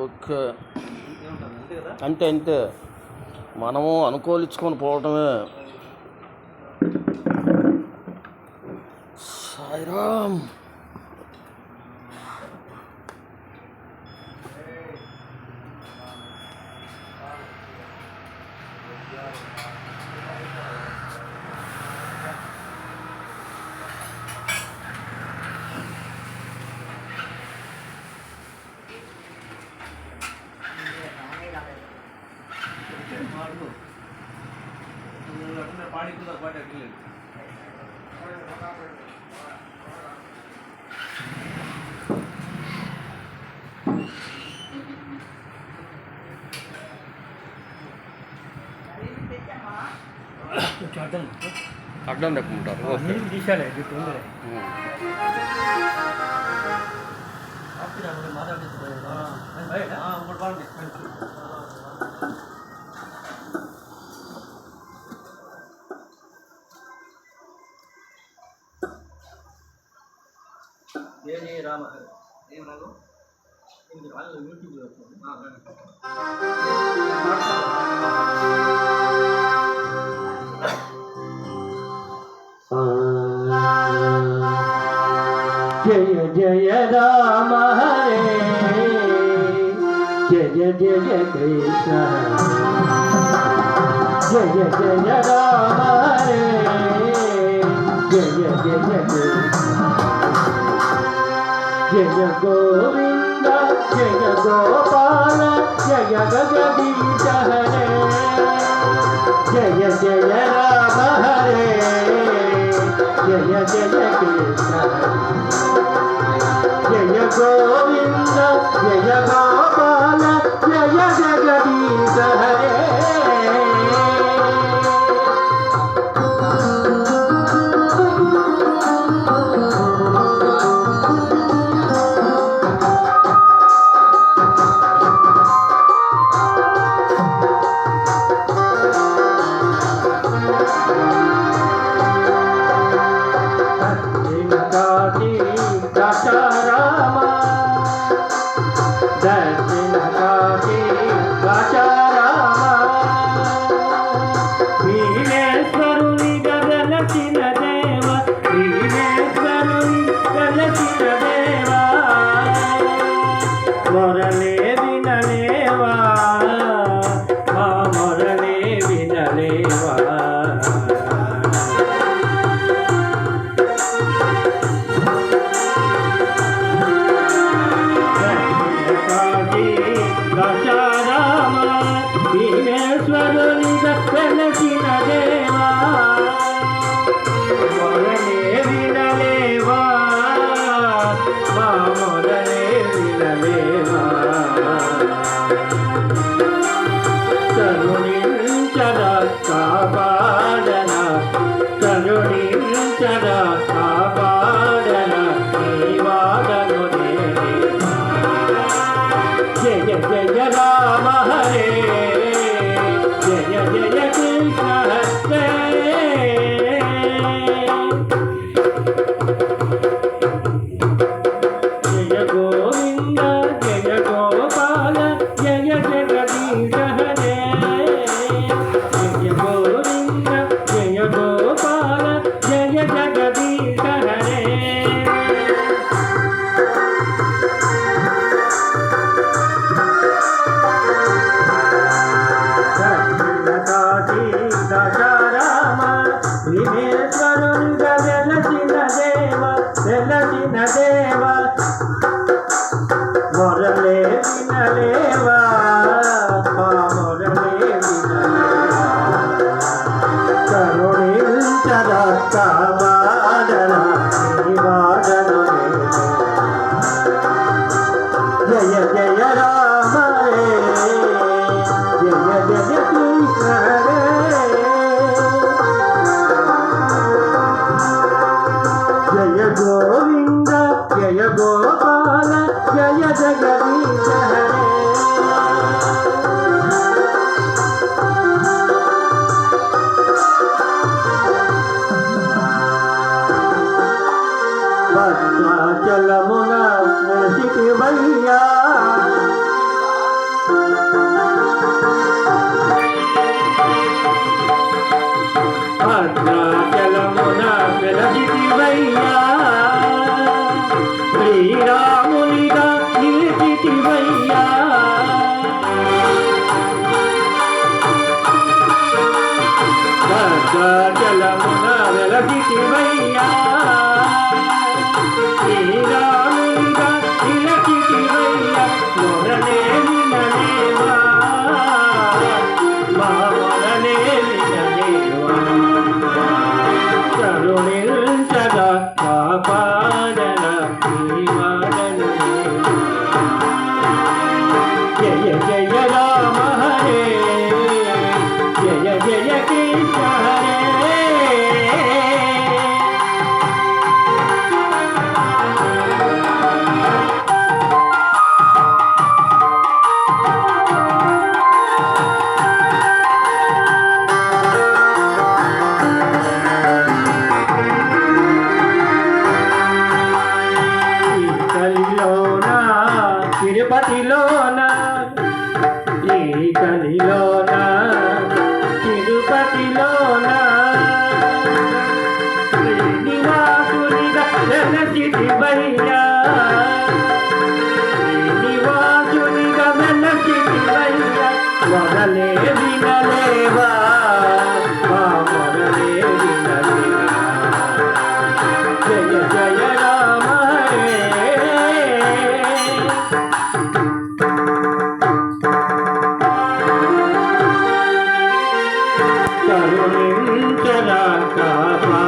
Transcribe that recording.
Okay, అంతే అంతే, మనము అనుకూలించుకొని పోవటమే. సాయిరామ్. అడ్డం దక్కుంటారు. రామహరి ఏం రాదు యూట్యూబ్లో జయ జయ రామ హరే జయ జయ కృష్ణ జయ జయ రామ హరే జయ జయ కృష్ణ జయ గోవింద జయ గోపాల జయ జగదీశ హరే జయ జయ రామ హరే జయ జయ కృష్ణ జయ గోవింద జయ గోపాల జయ జగదీశ హరే జయ జయ కృష్ణ హరే గంగాజలమున వెలసిటివయ్యా శ్రీరామునిగా నిలచితివయ్యా మొరనే వినలేవా మా మొరనే వినలేవా కరుణించగా కాపాడన శ్రీవాడను జయ జయ రామ హరే జయ జయ కృష్ణ హరే కలిలోన తిరుపతిలోన ఈ కలిలోన తిరుపతిలోన శ్రీనివాసునిగా వెలసితివయ్యా శ్రీనివాసునిగా వెలసితివయ్యా మొదలే వినలేవా మా మొదలే వినలేవా జయ జయ రామ హరే కరుణించరా కాపా